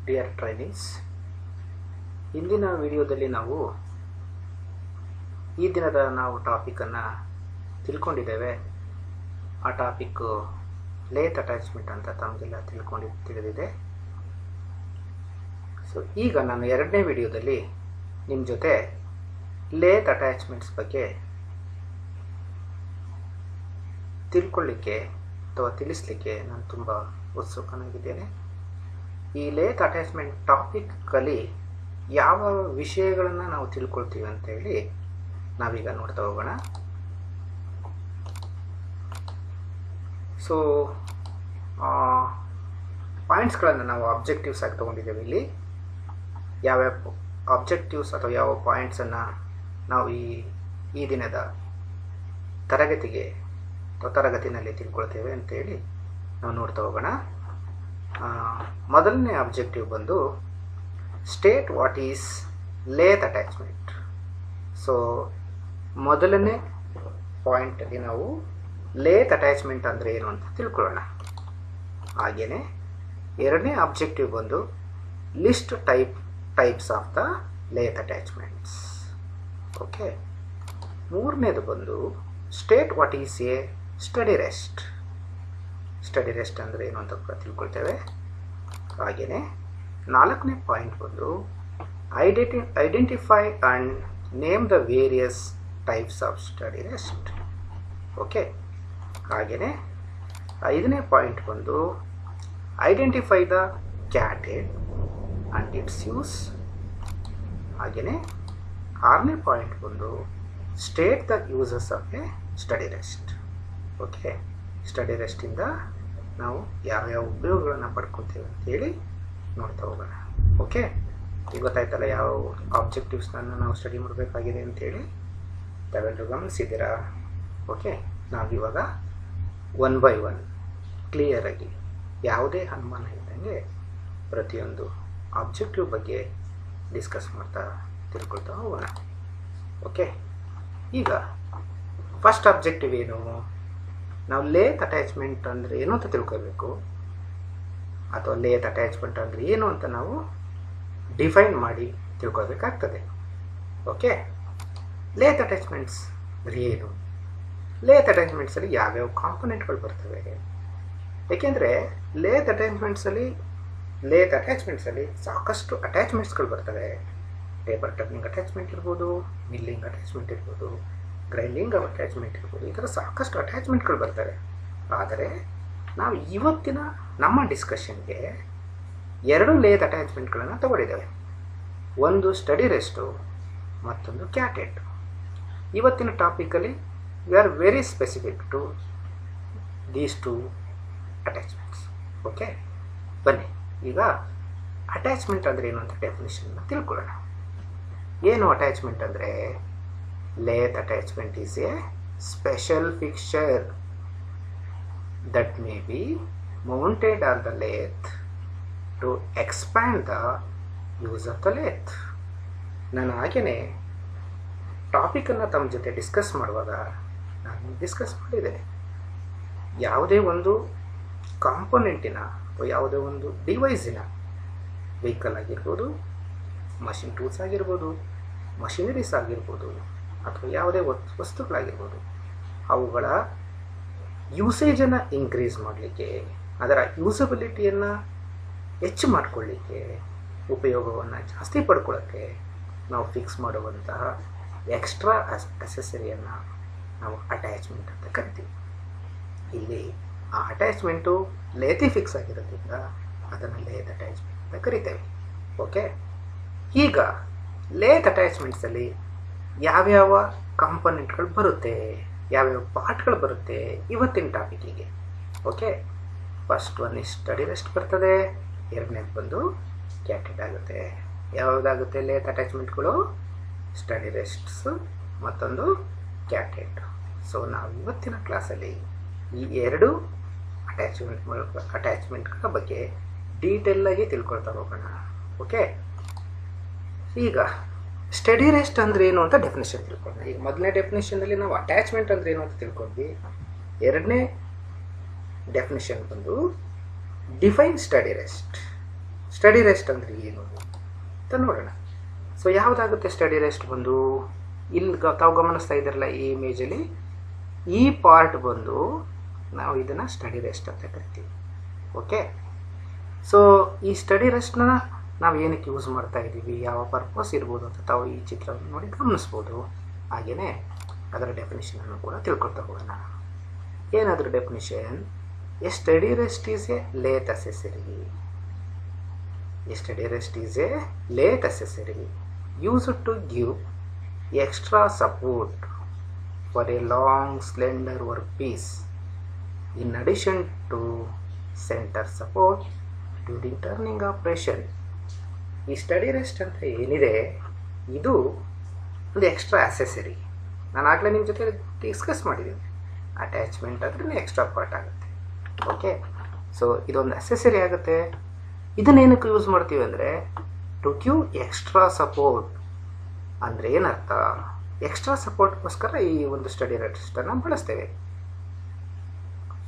Dear trainees, ಇಂದಿನ ವಿಡಿಯೋದಲ್ಲಿ ನಾವು ಈ ದಿನದ ಟಾಪಿಕನ್ನು ತಿಳ್ಕೊಂಡಿದ್ದೇವೆ. ಆ ಟಾಪಿಕ್ಕು ಲೇತ್ ಅಟ್ಯಾಚ್ಮೆಂಟ್ ಅಂತ ತಮಗೆಲ್ಲ ತಿಳಿದಿದೆ. ಸೊ ಈಗ ನಾನು ಎರಡನೇ ವಿಡಿಯೋದಲ್ಲಿ ನಿಮ್ಮ ಜೊತೆ ಲೇತ್ ಅಟ್ಯಾಚ್ಮೆಂಟ್ಸ್ ಬಗ್ಗೆ ತಿಳ್ಕೊಳ್ಳಿಕ್ಕೆ ಅಥವಾ ತಿಳಿಸ್ಲಿಕ್ಕೆ ನಾನು ತುಂಬ ಉತ್ಸುಕನಾಗಿದ್ದೇನೆ. ಈ ಲೇತ್ ಅಟ್ಯಾಚ್ಮೆಂಟ್ ಟಾಪಿಕಲ್ಲಿ ಯಾವ ವಿಷಯಗಳನ್ನು ನಾವು ತಿಳ್ಕೊಳ್ತೀವಿ ಅಂತೇಳಿ ನಾವೀಗ ನೋಡ್ತಾ ಹೋಗೋಣ. ಸೊ ಪಾಯಿಂಟ್ಸ್ಗಳನ್ನು ನಾವು ಆಬ್ಜೆಕ್ಟಿವ್ಸ್ ಆಗಿ ತೊಗೊಂಡಿದ್ದೇವೆ. ಇಲ್ಲಿ ಯಾವ್ಯಾವ ಆಬ್ಜೆಕ್ಟಿವ್ಸ್ ಅಥವಾ ಯಾವ ಪಾಯಿಂಟ್ಸನ್ನು ನಾವು ಈ ದಿನದ ತರಗತಿನಲ್ಲಿ ತಿಳ್ಕೊಳ್ತೇವೆ ಅಂತೇಳಿ ನಾವು ನೋಡ್ತಾ ಹೋಗೋಣ. ಮೊದಲನೇ ಆಬ್ಜೆಕ್ಟಿವ್ ಬಂದು state what is lathe attachment. So ಮೊದಲನೇ ಪಾಯಿಂಟಲ್ಲಿ ನಾವು ಲೇತ್ ಅಟ್ಯಾಚ್ಮೆಂಟ್ ಅಂದರೆ ಏನು ಅಂತ ತಿಳ್ಕೊಳ್ಳೋಣ. ಹಾಗೆಯೇ ಎರಡನೇ ಆಬ್ಜೆಕ್ಟಿವ್ ಬಂದು list types of the lathe attachments. Okay, ಮೂರನೇದು ಬಂದು state what is a steady rest. Steady rest ಅಂದರೆ ಏನು ಅಂತ ಕೂಡ ತಿಳ್ಕೊಳ್ತೇವೆ. ಹಾಗೆಯೇ ನಾಲ್ಕನೇ ಪಾಯಿಂಟ್ ಬಂದು identify and name the various types of steady rest. Okay, ಹಾಗೆಯೇ ಐದನೇ ಪಾಯಿಂಟ್ ಬಂದು identify the cathead and its use. ಹಾಗೆಯೇ ಆರನೇ ಪಾಯಿಂಟ್ ಬಂದು state the uses of a steady rest. Okay, steady ರೆಸ್ಟಿಂದ ನಾವು ಯಾವ್ಯಾವ ಉಪಯೋಗಗಳನ್ನು ಪಡ್ಕೊತೀವಿ ಅಂತೇಳಿ ನೋಡ್ತಾ ಹೋಗೋಣ. ಓಕೆ, ಈಗ ಗೊತ್ತಾಯ್ತಲ್ಲ ಯಾವ ಆಬ್ಜೆಕ್ಟಿವ್ಸ್ನ ನಾವು ಸ್ಟಡಿ ಮಾಡಬೇಕಾಗಿದೆ ಅಂತೇಳಿ ತಾವೆಲ್ಲರೂ ಗಮನಿಸಿದ್ದೀರಾ. ಓಕೆ, ನಾವಿವಾಗ ಒನ್ ಬೈ ಒನ್ ಕ್ಲಿಯರಾಗಿ ಯಾವುದೇ ಅನುಮಾನ ಇದ್ದಂಗೆ ಪ್ರತಿಯೊಂದು ಆಬ್ಜೆಕ್ಟಿವ್ ಬಗ್ಗೆ ಡಿಸ್ಕಸ್ ಮಾಡ್ತಾ ತಿಳ್ಕೊಳ್ತಾ ಹೋಗೋಣ. ಓಕೆ, ಈಗ ಫಸ್ಟ್ ಆಬ್ಜೆಕ್ಟಿವ್ ಏನು? ನಾವು ಲೇತ್ ಅಟ್ಯಾಚ್ಮೆಂಟ್ ಅಂದರೆ ಏನು ಅಂತ ತಿಳ್ಕೋಬೇಕು, ಅಥವಾ ಲೇತ್ ಅಟ್ಯಾಚ್ಮೆಂಟ್ ಅಂದರೆ ಏನು ಅಂತ ನಾವು ಡಿಫೈನ್ ಮಾಡಿ ತಿಳ್ಕೊಳ್ಬೇಕಾಗ್ತದೆ. ಓಕೆ, ಲೇತ್ ಅಟ್ಯಾಚ್ಮೆಂಟ್ಸ್ ಅಂದರೆ ಏನು? ಲೇತ್ ಅಟ್ಯಾಚ್ಮೆಂಟ್ಸಲ್ಲಿ ಯಾವ್ಯಾವ ಕಾಂಪೊನೆಂಟ್ಗಳು ಬರ್ತವೆ? ಏಕೆಂದರೆ ಲೇತ್ ಅಟ್ಯಾಚ್ಮೆಂಟ್ಸಲ್ಲಿ ಸಾಕಷ್ಟು ಅಟ್ಯಾಚ್ಮೆಂಟ್ಸ್ಗಳು ಬರ್ತವೆ. ಟೇಬಲ್ ಟರ್ನಿಂಗ್ ಅಟ್ಯಾಚ್ಮೆಂಟ್ ಇರ್ಬೋದು, ಮಿಲ್ಲಿಂಗ್ ಅಟ್ಯಾಚ್ಮೆಂಟ್ ಇರ್ಬೋದು, ಗ್ರೈಂಡಿಂಗ್ ಅಟ್ಯಾಚ್ಮೆಂಟ್ ಇರ್ಬೋದು. ಈ ಥರ ಸಾಕಷ್ಟು ಅಟ್ಯಾಚ್ಮೆಂಟ್ಗಳು ಬರ್ತವೆ. ಆದರೆ ನಾವು ಇವತ್ತಿನ ನಮ್ಮ ಡಿಸ್ಕಷನ್ಗೆ ಎರಡು ಲೇತ್ ಅಟ್ಯಾಚ್ಮೆಂಟ್ಗಳನ್ನು ತಗೊಂಡಿದ್ದೇವೆ. ಒಂದು ಸ್ಟಡಿ ರೆಸ್ಟು, ಮತ್ತೊಂದು ಕ್ಯಾಟೆಡ್. ಇವತ್ತಿನ ಟಾಪಿಕಲ್ಲಿ we are very specific to these two attachments. Okay, ಬನ್ನಿ ಈಗ ಅಟ್ಯಾಚ್ಮೆಂಟ್ ಅಂದರೆ ಏನು ಅಂತ ಡೆಫಿನಿಷನ್ನ ತಿಳ್ಕೊಳ್ಳೋಣ. ಏನು ಅಟ್ಯಾಚ್ಮೆಂಟ್ ಅಂದರೆ? Lathe attachment is A special fixture that may be mounted on the lathe to expand the use of the lathe. ನಾನು ಹಾಗೆಯೇ ಟಾಪಿಕನ್ನು ತಮ್ಮ ಜೊತೆ ಡಿಸ್ಕಸ್ ಮಾಡುವಾಗ ನಾನು ಡಿಸ್ಕಸ್ ಮಾಡಿದ್ದೇನೆ. ಯಾವುದೇ ಒಂದು ಕಾಂಪೊನೆಂಟಿನ ಅಥವಾ ಯಾವುದೇ ಒಂದು ಡಿವೈಸಿನ, ವೆಹಿಕಲ್ ಆಗಿರ್ಬೋದು, ಮಷಿನ್ ಟೂಲ್ಸ್ ಆಗಿರ್ಬೋದು, ಮಷಿನರೀಸ್ ಆಗಿರ್ಬೋದು, ಅಥವಾ ಯಾವುದೇ ವಸ್ತುಗಳಾಗಿರ್ಬೋದು, ಅವುಗಳ ಯೂಸೇಜನ್ನು ಇನ್ಕ್ರೀಸ್ ಮಾಡಲಿಕ್ಕೆ, ಅದರ ಯೂಸಬಿಲಿಟಿಯನ್ನು ಹೆಚ್ಚು ಮಾಡಿಕೊಳ್ಳಿಕ್ಕೆ, ಉಪಯೋಗವನ್ನು ಜಾಸ್ತಿ ಪಡ್ಕೊಳ್ಳೋಕ್ಕೆ ನಾವು ಫಿಕ್ಸ್ ಮಾಡುವಂತಹ ಎಕ್ಸ್ಟ್ರಾ ಅಸೆಸರಿಯನ್ನು ನಾವು ಅಟ್ಯಾಚ್ಮೆಂಟ್ ಅಂತ ಕರಿತೀವಿ. ಇಲ್ಲಿ ಆ ಅಟ್ಯಾಚ್ಮೆಂಟು ಲೇತಿ ಫಿಕ್ಸ್ ಆಗಿರೋದ್ರಿಂದ ಅದನ್ನು ಲೇತ್ ಅಟ್ಯಾಚ್ಮೆಂಟ್ ಅಂತ ಕರಿತೇವೆ. ಓಕೆ, ಈಗ ಲೇತ್ ಅಟ್ಯಾಚ್ಮೆಂಟ್ಸಲ್ಲಿ ಯಾವ್ಯಾವ ಕಾಂಪೊನೆಂಟ್ಗಳು ಬರುತ್ತೆ, ಯಾವ್ಯಾವ ಪಾರ್ಟ್ಗಳು ಬರುತ್ತೆ ಇವತ್ತಿನ ಟಾಪಿಕಿಗೆ. Okay, first one steady rest ಬರ್ತದೆ, ಎರಡನೇದು ಬಂದು ಕ್ಯಾಟೆಡ್ ಆಗುತ್ತೆ. ಯಾವುದಾಗುತ್ತೆ ಲೇತ್ ಅಟ್ಯಾಚ್ಮೆಂಟ್ಗಳು? ಸ್ಟಡಿ ರೆಸ್ಟ್ಸು, ಮತ್ತೊಂದು ಕ್ಯಾಟೆಡ್. ಸೊ ನಾವು ಇವತ್ತಿನ ಕ್ಲಾಸಲ್ಲಿ ಈ ಎರಡು ಅಟ್ಯಾಚ್ಮೆಂಟ್ಗಳ ಬಗ್ಗೆ ಡೀಟೇಲಾಗಿ ತಿಳ್ಕೊಳ್ತಾ ಹೋಗೋಣ. ಓಕೆ, ಈಗ ಸ್ಟಡಿ ರೆಸ್ಟ್ ಅಂದರೆ ಏನು ಅಂತ ಡೆಫಿನೇಷನ್ ತಿಳ್ಕೊಂಡ್ವಿ. ಈಗ ಮೊದಲನೇ ಡೆಫಿನೇಷನಲ್ಲಿ ನಾವು ಅಟ್ಯಾಚ್ಮೆಂಟ್ ಅಂದರೆ ಏನು ಅಂತ ತಿಳ್ಕೊಂಡ್ವಿ. ಎರಡನೇ ಡೆಫಿನೇಷನ್ ಬಂದು define study rest. Steady rest ಅಂದರೆ ಏನು ಅಂತ ನೋಡೋಣ. ಸೊ ಯಾವುದಾಗುತ್ತೆ ಸ್ಟಡಿ ರೆಸ್ಟ್ ಬಂದು, ಇಲ್ಲಿ ತಾವು ಗಮನಿಸ್ತಾ ಇದ್ದೀರಲ್ಲ ಈ ಇಮೇಜಲ್ಲಿ, ಈ ಪಾರ್ಟ್ ಬಂದು ನಾವು ಇದನ್ನು ಸ್ಟಡಿ ರೆಸ್ಟ್ ಅಂತ ಕರಿತೀವಿ. ಓಕೆ, ಸೊ ಈ ಸ್ಟಡಿ ರೆಸ್ಟ್ನ ನಾವು ಏನಕ್ಕೆ ಯೂಸ್ ಮಾಡ್ತಾ ಇದ್ದೀವಿ, ಯಾವ ಪರ್ಪಸ್ ಇರ್ಬೋದು ಅಂತ ತಾವು ಈ ಚಿತ್ರವನ್ನು ನೋಡಿ ಗಮನಿಸ್ಬೋದು. ಹಾಗೆಯೇ ಅದರ ಡೆಫಿನಿಷನನ್ನು ಕೂಡ ತಿಳ್ಕೊಳ್ತಾ ಹೋಗೋಣ. ಏನಾದರೂ definition, A steady rest is A late accessory. A steady rest is A late accessory used to give extra support for a long slender workpiece in addition to center support during turning operation. ಈ study rest ಅಂತ ಏನಿದೆ ಇದು ಒಂದು extra accessory. ನಾನು ಆಗಲೇ ನಿಮ್ಮ ಜೊತೆ discuss ಮಾಡಿದ್ದೀನಿ, ಅಟ್ಯಾಚ್ಮೆಂಟ್ ಅಂದ್ರೆ ಎಕ್ಸ್ಟ್ರಾ ಪಾರ್ಟ್ ಆಗುತ್ತೆ. ಓಕೆ, ಸೊ ಇದೊಂದು ಅಸೆಸರಿ ಆಗುತ್ತೆ. ಇದನ್ನೇನಕ್ಕೆ ಯೂಸ್ ಮಾಡ್ತೀವಿ ಅಂದರೆ ಟು ಗಿವ್ ಎಕ್ಸ್ಟ್ರಾ ಸಪೋರ್ಟ್. ಅಂದರೆ ಏನರ್ಥ, ಎಕ್ಸ್ಟ್ರಾ ಸಪೋರ್ಟ್ಗೋಸ್ಕರ ಈ ಒಂದು ಸ್ಟಡಿ ರೆಸ್ಟನ್ನು ಬಳಸ್ತೇವೆ.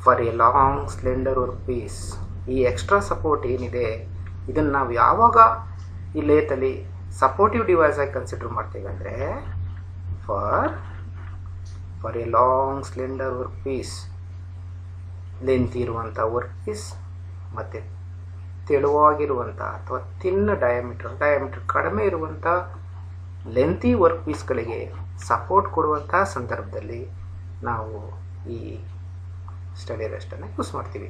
For a long slender work piece, ಈ ಎಕ್ಸ್ಟ್ರಾ ಸಪೋರ್ಟ್ ಏನಿದೆ ಇದನ್ನು ನಾವು ಯಾವಾಗ ಈ ಲೇತಲ್ಲಿ ಸಪೋರ್ಟಿವ್ ಡಿವೈಸ್ ಆಗಿ ಕನ್ಸಿಡರ್ ಮಾಡ್ತೇವೆ ಅಂದರೆ for a long slender work piece, length ಇರುವಂಥ ವರ್ಕ್ ಪೀಸ್ ಮತ್ತು ತೆಳುವಾಗಿರುವಂಥ ಅಥವಾ ತಿನ್ನ ಡಯಾಮೀಟರ್ ಕಡಿಮೆ ಇರುವಂಥ ಲೆಂತಿ ವರ್ಕ್ ಪೀಸ್ಗಳಿಗೆ ಸಪೋರ್ಟ್ ಕೊಡುವಂಥ ಸಂದರ್ಭದಲ್ಲಿ ನಾವು ಈ ಸ್ಟಡಿ ರೆಸ್ಟನ್ನು ಯೂಸ್ ಮಾಡ್ತೀವಿ.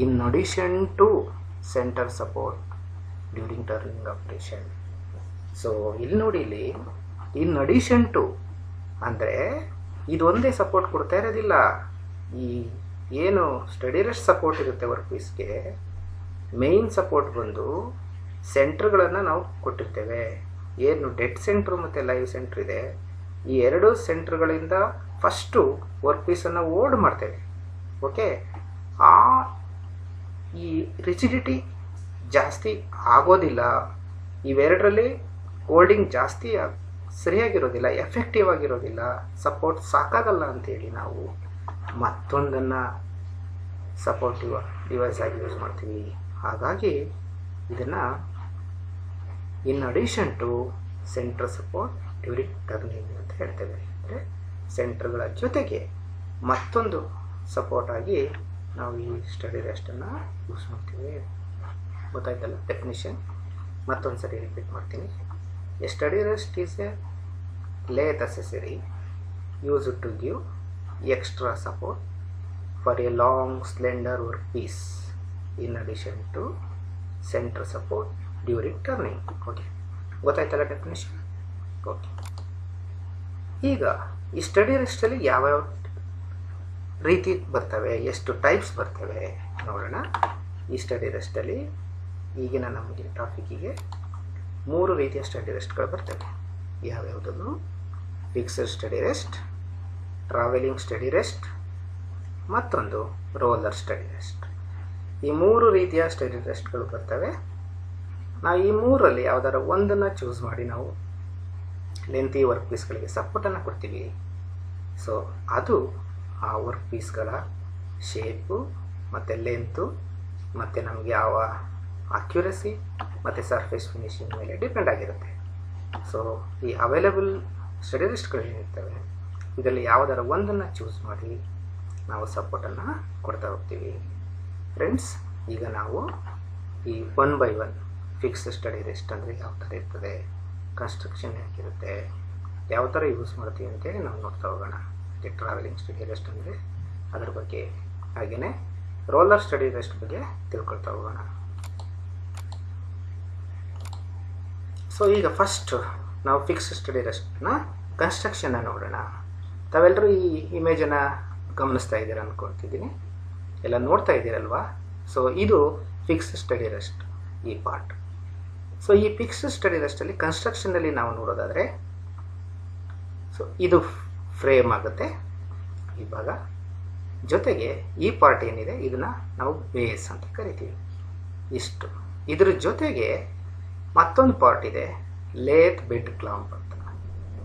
In addition to centre support during turning operation. So ಇಲ್ಲಿ ನೋಡಿ, ಇಲ್ಲಿ ಇನ್ ಅಡಿಷನ್ ಟು ಅಂದರೆ ಇದೊಂದೇ ಸಪೋರ್ಟ್ ಕೊಡ್ತಾ ಇರೋದಿಲ್ಲ. ಈ ಏನು ಸ್ಟಡಿ ರೆಸ್ಟ್ ಸಪೋರ್ಟ್ ಇರುತ್ತೆ ವರ್ಕ್ ಪೀಸ್ಗೆ, ಮೇಯ್ನ್ ಸಪೋರ್ಟ್ ಬಂದು ಸೆಂಟ್ರ್ಗಳನ್ನು ನಾವು ಕೊಟ್ಟಿರ್ತೇವೆ. ಏನು ಡೆಡ್ ಸೆಂಟ್ರು ಮತ್ತು ಲೈವ್ ಸೆಂಟ್ರ್ ಇದೆ, ಈ ಎರಡು ಸೆಂಟ್ರ್ಗಳಿಂದ ಫಸ್ಟು ವರ್ಕ್ ಪೀಸನ್ನು ಓಲ್ಡ್ ಮಾಡ್ತೇವೆ. ಓಕೆ, ಈ ರಿಜಿಡಿಟಿ ಜಾಸ್ತಿ ಆಗೋದಿಲ್ಲ, ಇವೆರಡರಲ್ಲಿ ಹೋಲ್ಡಿಂಗ್ ಜಾಸ್ತಿ ಸರಿಯಾಗಿರೋದಿಲ್ಲ, ಎಫೆಕ್ಟಿವ್ ಆಗಿರೋದಿಲ್ಲ, ಸಪೋರ್ಟ್ ಸಾಕಾಗಲ್ಲ ಅಂತೇಳಿ ನಾವು ಮತ್ತೊಂದನ್ನು ಸಪೋರ್ಟಿವ್ ಡಿವೈಸ್ ಆಗಿ ಯೂಸ್ ಮಾಡ್ತೀವಿ. ಹಾಗಾಗಿ ಇದನ್ನು in addition to centre support during turning ಅಂತ ಹೇಳ್ತೇವೆ. ಅಂದರೆ ಸೆಂಟ್ರ್ಗಳ ಜೊತೆಗೆ ಮತ್ತೊಂದು ಸಪೋರ್ಟ್ ಆಗಿ ನಾವು ಈ ಸ್ಟಡಿ ರೆಸ್ಟನ್ನು ಯೂಸ್ ಮಾಡ್ತೀವಿ. ಗೊತ್ತಾಯ್ತಲ್ಲ ಡೆಫಿನಿಷನ್? ಮತ್ತೊಂದು ಸರಿ ರಿಪೀಟ್ ಮಾಡ್ತೀನಿ. A steady rest is a lathe accessory used to give extra support for a long slender work piece in addition to centre support during turning. Okay, ಗೊತ್ತಾಯ್ತಲ್ಲ ಡೆಫಿನೇಷನ್? ಓಕೆ, ಈಗ ಈ study ರೆಸ್ಟಲ್ಲಿ ಯಾವ್ಯಾವ ರೀತಿ ಬರ್ತವೆ, ಎಷ್ಟು ಟೈಪ್ಸ್ ಬರ್ತವೆ ನೋಡೋಣ. ಈ ಸ್ಟಡಿ ರೆಸ್ಟಲ್ಲಿ ಈಗಿನ ನಮಗೆ ಟಾಪಿಕ್ಕಿಗೆ 3 ರೀತಿಯ ಸ್ಟಡಿ ರೆಸ್ಟ್ಗಳು ಬರ್ತವೆ. ಯಾವ್ಯಾವುದನ್ನು? Fixed steady rest, travelling steady rest, ಮತ್ತೊಂದು ರೋಲರ್ ಸ್ಟಡಿ ರೆಸ್ಟ್. ಈ 3 ರೀತಿಯ ಸ್ಟಡಿ ರೆಸ್ಟ್ಗಳು ಬರ್ತವೆ. ನಾವು ಈ 3ರಲ್ಲಿ ಯಾವುದಾದ್ರು ಒಂದನ್ನು ಚೂಸ್ ಮಾಡಿ ನಾವು ಲೆಂತಿ ವರ್ಕ್ ಪೀಸ್ಗಳಿಗೆ ಸಪೋರ್ಟನ್ನು ಕೊಡ್ತೀವಿ. ಸೊ ಅದು ಆ ವರ್ಕ್ ಪೀಸ್ಗಳ ಶೇಪು ಮತ್ತು ಲೆಂತು ಮತ್ತು ನಮಗೆ ಯಾವ ಅಕ್ಯುರಸಿ ಮತ್ತು ಸರ್ಫೇಸ್ ಫಿನಿಶಿಂಗ್ ಮೇಲೆ ಡಿಪೆಂಡ್ ಆಗಿರುತ್ತೆ. ಸೊ ಈ ಅವೈಲೇಬಲ್ ಸ್ಟಡಿ ರೆಸ್ಟ್ಗಳು ಏನಿರ್ತವೆ ಇದರಲ್ಲಿ ಯಾವುದಾದ್ರು ಒಂದನ್ನು ಚೂಸ್ ಮಾಡಿ ನಾವು ಸಪೋರ್ಟನ್ನು ಕೊಡ್ತಾ ಹೋಗ್ತೀವಿ. ಫ್ರೆಂಡ್ಸ್, ಈಗ ನಾವು ಈ 1 by 1 ಫಿಕ್ಸ್ಡ್ ಸ್ಟಡಿ ರೆಸ್ಟ್ ಅಂದರೆ ಯಾವ ಥರ ಇರ್ತದೆ, ಕನ್ಸ್ಟ್ರಕ್ಷನ್ ಹೇಗಿರುತ್ತೆ, ಯಾವ ಥರ ಯೂಸ್ ಮಾಡ್ತೀವಿ ಅಂತೇಳಿ ನಾವು ನೋಡ್ತಾ ಹೋಗೋಣ. ಈ ಟ್ರಾವೆಲಿಂಗ್ ಸ್ಟಡಿ ರೆಸ್ಟ್ ಅಂದರೆ ಅದ್ರ ಬಗ್ಗೆ, ಹಾಗೆಯೇ ರೋಲರ್ ಸ್ಟಡಿ ರೆಸ್ಟ್ ಬಗ್ಗೆ ತಿಳ್ಕೊಳ್ತಾ ಹೋಗೋಣ. ಸೊ ಈಗ ಫಸ್ಟ್ ನಾವು ಫಿಕ್ಸ್ಡ್ ಸ್ಟಡಿ ರೆಸ್ಟ್ನ ಕನ್ಸ್ಟ್ರಕ್ಷನ್ನ ನೋಡೋಣ. ತಾವೆಲ್ಲರೂ ಈ ಇಮೇಜನ್ನು ಗಮನಿಸ್ತಾ ಇದ್ದೀರಾ ಅಂದ್ಕೊಳ್ತಿದ್ದೀನಿ, ಎಲ್ಲ ನೋಡ್ತಾ ಇದ್ದೀರಲ್ವಾ? ಸೊ ಇದು ಫಿಕ್ಸ್ಡ್ ಸ್ಟಡಿ ರೆಸ್ಟ್ ಈ ಪಾರ್ಟ್. ಸೊ ಈ ಫಿಕ್ಸ್ಡ್ ಸ್ಟಡಿ ರೆಸ್ಟಲ್ಲಿ ಕನ್ಸ್ಟ್ರಕ್ಷನಲ್ಲಿ ನಾವು ನೋಡೋದಾದರೆ, ಸೊ ಇದು ಫ್ರೇಮ್ ಆಗುತ್ತೆ ಈ ಭಾಗ, ಜೊತೆಗೆ ಈ ಪಾರ್ಟ್ ಏನಿದೆ ಇದನ್ನು ನಾವು ಬೇಸ್ ಅಂತ ಕರಿತೀವಿ. ಇಷ್ಟು ಇದ್ರ ಜೊತೆಗೆ ಮತ್ತೊಂದು ಪಾರ್ಟ್ ಇದೆ, ಲೇತ್ ಬೆಡ್ ಕ್ಲಾಂಪ್ ಅಂತ.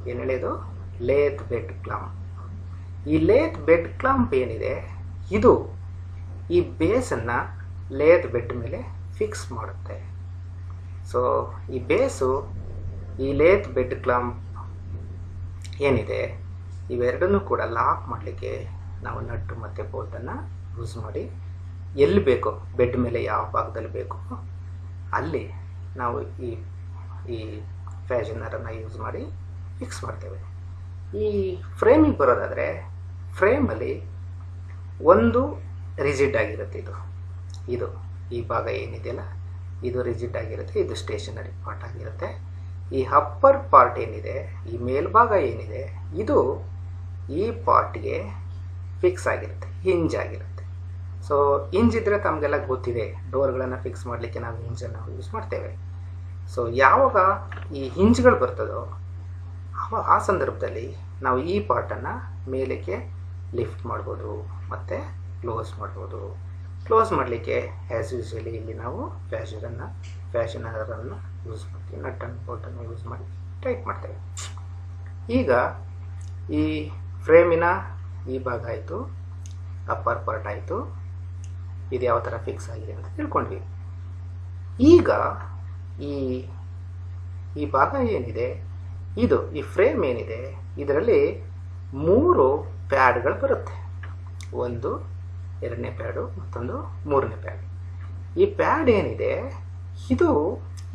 ಏನು ಹೇಳಿದು? Lathe bed clamp. ಈ ಲೇತ್ ಬೆಡ್ ಕ್ಲಾಂಪ್ ಏನಿದೆ ಇದು ಈ ಬೇಸನ್ನು ಲೇತ್ ಬೆಡ್ ಮೇಲೆ ಫಿಕ್ಸ್ ಮಾಡುತ್ತೆ. ಸೊ ಈ ಬೇಸು, ಈ ಲೇತ್ ಬೆಡ್ ಕ್ಲಂಪ್ ಏನಿದೆ ಇವೆರಡನ್ನೂ ಕೂಡ ಲಾಕ್ ಮಾಡಲಿಕ್ಕೆ ನಾವು ನಟ್ಟು ಮತ್ತು ಬೋಲ್ಟನ್ನು ಯೂಸ್ ಮಾಡಿ ಎಲ್ಲಿ ಬೇಕೋ ಬೆಡ್ ಮೇಲೆ ಯಾವ ಭಾಗದಲ್ಲಿ ಬೇಕೋ ಅಲ್ಲಿ ನಾವು ಈ ಫ್ಯಾಷನರನ್ನು ಯೂಸ್ ಮಾಡಿ ಫಿಕ್ಸ್ ಮಾಡ್ತೇವೆ. ಈ ಫ್ರೇಮಿಗೆ ಬರೋದಾದರೆ ಫ್ರೇಮಲ್ಲಿ ಒಂದು ರಿಜಿಡ್ ಆಗಿರುತ್ತೆ, ಇದು ಈ ಭಾಗ ಏನಿದೆಯಲ್ಲ ಇದು ರಿಜಿಡ್ ಆಗಿರುತ್ತೆ, ಇದು ಸ್ಟೇಷನರಿ ಪಾರ್ಟ್ ಆಗಿರುತ್ತೆ. ಈ ಅಪ್ಪರ್ ಪಾರ್ಟ್ ಏನಿದೆ, ಈ ಮೇಲ್ಭಾಗ ಏನಿದೆ, ಇದು ಈ ಪಾರ್ಟ್ಗೆ ಫಿಕ್ಸ್ ಆಗಿರುತ್ತೆ, ಹಿಂಜ್ ಆಗಿರುತ್ತೆ. ಸೊ ಹಿಂಜ್ ಇದ್ದರೆ ತಮಗೆಲ್ಲ ಗೊತ್ತಿದೆ, ಡೋರ್ಗಳನ್ನು ಫಿಕ್ಸ್ ಮಾಡಲಿಕ್ಕೆ ನಾವು ಹಿಂಜನ್ನು ಯೂಸ್ ಮಾಡ್ತೇವೆ. ಸೊ ಯಾವಾಗ ಈ ಹಿಂಜ್ಗಳು ಬರ್ತದೋ ಆ ಸಂದರ್ಭದಲ್ಲಿ ನಾವು ಈ ಪಾರ್ಟನ್ನು ಮೇಲಕ್ಕೆ ಲಿಫ್ಟ್ ಮಾಡ್ಬೋದು ಮತ್ತು ಕ್ಲೋಸ್ ಮಾಡ್ಬೋದು. ಕ್ಲೋಸ್ ಮಾಡಲಿಕ್ಕೆ ಆ್ಯಸ್ ಯೂಶ್ವಲಿ ಇಲ್ಲಿ ನಾವು ಫ್ಯಾಷನರನ್ನು ಯೂಸ್ ಮಾಡ್ತೀವಿ, ನಟ್ ಆ್ಯಂಡ್ ಬೋಲ್ಟನ್ನು ಯೂಸ್ ಮಾಡಿ ಟೈಟ್ ಮಾಡ್ತೇವೆ. ಈಗ ಈ ಫ್ರೇಮಿನ ಈ ಭಾಗ ಆಯಿತು, ಅಪ್ಪರ್ ಪಾರ್ಟ್ ಆಯಿತು, ಇದು ಯಾವ ಥರ ಫಿಕ್ಸ್ ಆಗಿದೆ ಅಂತ ತಿಳ್ಕೊಂಡ್ವಿ. ಈಗ ಈ ಭಾಗ ಏನಿದೆ, ಇದು ಈ ಫ್ರೇಮ್ ಏನಿದೆ, ಇದರಲ್ಲಿ 3 ಪ್ಯಾಡ್ಗಳು ಬರುತ್ತೆ. ಒಂದು 2ನೇ ಪ್ಯಾಡು, ಮತ್ತೊಂದು 3ನೇ ಪ್ಯಾಡ್. ಈ ಪ್ಯಾಡ್ ಏನಿದೆ ಇದು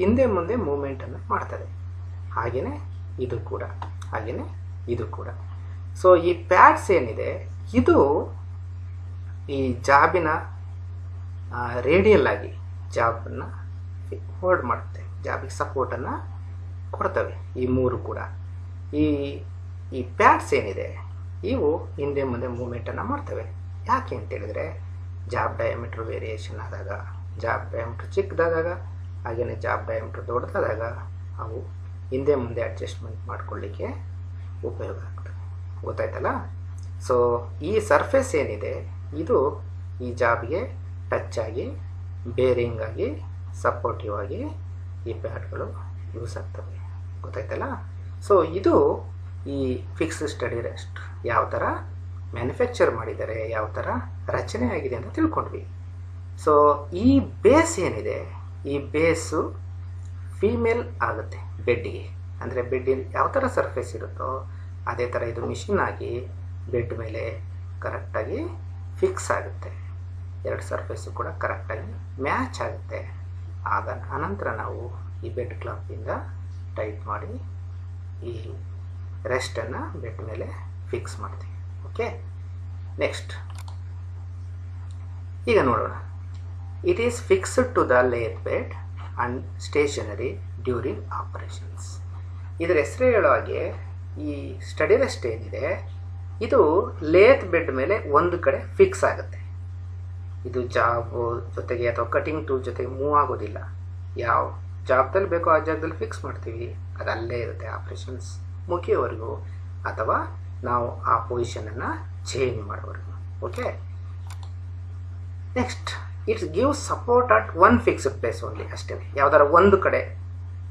ಹಿಂದೆ ಮುಂದೆ ಮೂಮೆಂಟನ್ನು ಮಾಡ್ತದೆ, ಹಾಗೆಯೇ ಇದು ಕೂಡ, ಹಾಗೆಯೇ ಇದು ಕೂಡ. ಸೊ ಈ ಪ್ಯಾಡ್ಸ್ ಏನಿದೆ ಇದು ಈ ಜಾಬಿನ ರೇಡಿಯಲ್ ಆಗಿ ಜಾಬನ್ನು ಹೋಲ್ಡ್ ಮಾಡುತ್ತೆ, ಜಾಬಿಗೆ ಸಪೋರ್ಟನ್ನು ಕೊಡ್ತವೆ. ಈ 3 ಕೂಡ ಈ ಪ್ಯಾಡ್ಸ್ ಏನಿದೆ ಇವು ಹಿಂದೆ ಮುಂದೆ ಮೂಮೆಂಟನ್ನು ಮಾಡ್ತವೆ. ಯಾಕೆ ಅಂತೇಳಿದರೆ ಜಾಬ್ ಡಯಾಮೀಟ್ರ್ ವೇರಿಯೇಷನ್ ಆದಾಗ, ಜಾಬ್ ಡಯಾಮೀಟ್ರ್ ಚಿಕ್ಕದಾದಾಗ ಹಾಗೆಯೇ ಜಾಬ್ ಡಯಾಮೀಟ್ರ್ ದೊಡ್ಡದಾದಾಗ ಅವು ಹಿಂದೆ ಮುಂದೆ ಅಡ್ಜಸ್ಟ್ಮೆಂಟ್ ಮಾಡ್ಕೊಳ್ಳಿಕ್ಕೆ ಉಪಯೋಗ ಆಗ್ತದೆ. ಗೊತ್ತಾಯ್ತಲ್ಲ? ಸೊ ಈ ಸರ್ಫೇಸ್ ಏನಿದೆ ಇದು ಈ ಜಾಬ್ಗೆ ಟಚ್ ಆಗಿ ಬೇರಿಂಗ್ ಆಗಿ ಸಪೋರ್ಟಿವ್ ಆಗಿ ಈ ಪ್ಯಾಡ್ಗಳು ಯೂಸ್ ಆಗ್ತವೆ. ಗೊತ್ತಾಯ್ತಲ್ಲ? ಸೊ ಇದು ಈ ಫಿಕ್ಸ್ ಸ್ಟಡಿ ರೆಸ್ಟ್ ಯಾವ ಥರ ಮ್ಯಾನುಫ್ಯಾಕ್ಚರ್ ಮಾಡಿದ್ದಾರೆ, ಯಾವ ಥರ ರಚನೆ ಆಗಿದೆ ಅಂತ ತಿಳ್ಕೊಂಡ್ವಿ. ಸೊ ಈ ಬೇಸ್ ಏನಿದೆ, ಈ ಬೇಸು ಫೀಮೇಲ್ ಆಗುತ್ತೆ ಬೆಡ್ಡಿಗೆ. ಅಂದರೆ ಬೆಡ್ಡಿನ ಯಾವ ಥರ ಸರ್ಫೇಸ್ ಇರುತ್ತೋ ಅದೇ ಥರ ಇದು ಮಿಷಿನ್ ಆಗಿ ಬೆಡ್ ಮೇಲೆ ಕರೆಕ್ಟಾಗಿ ಫಿಕ್ಸ್ ಆಗುತ್ತೆ. 2 ಸರ್ಫೇಸು ಕೂಡ ಕರೆಕ್ಟಾಗಿ ಮ್ಯಾಚ್ ಆಗುತ್ತೆ. ಅನಂತರ ನಾವು ಈ ಬೆಡ್ ಕ್ಲಾಂಪಿಂದ ಟೈಟ್ ಮಾಡಿ ಈ ರೆಸ್ಟನ್ನು ಬೆಡ್ ಮೇಲೆ ಫಿಕ್ಸ್ ಮಾಡ್ತೀವಿ. ಓಕೆ, ನೆಕ್ಸ್ಟ್ ಈಗ ನೋಡೋಣ. It is fixed to the lathe bed and stationary during operations. ಇದರ ಹೆಸರು ಹೇಳೋ ಹಾಗೆ ಈ ಸ್ಟಡಿ ರೆಸ್ಟ್ ಏನಿದೆ ಇದು ಲೇತ್ ಬೆಡ್ ಮೇಲೆ ಒಂದು ಕಡೆ ಫಿಕ್ಸ್ ಆಗುತ್ತೆ. ಇದು ಜಾಬ್ ಜೊತೆಗೆ ಅಥವಾ ಕಟಿಂಗ್ ಟೂಲ್ ಜೊತೆಗೆ ಮೂವ್ ಆಗೋದಿಲ್ಲ. ಯಾವ ಜಾಬ್ದಲ್ಲಿ ಬೇಕೋ ಆ ಜಾಗದಲ್ಲಿ ಫಿಕ್ಸ್ ಮಾಡ್ತೀವಿ, ಅದು ಅಲ್ಲೇ ಇರುತ್ತೆ ಆಪ್ರೇಷನ್ಸ್ ಮುಗಿಯೋವರೆಗೂ ಅಥವಾ ನಾವು ಆ ಪೊಸಿಷನನ್ನು ಚೇಂಜ್ ಮಾಡೋವರೆಗೂ. Okay, next it's give support at one fixed place only. ಅಷ್ಟೇ, ಯಾವುದಾರ ಒಂದು ಕಡೆ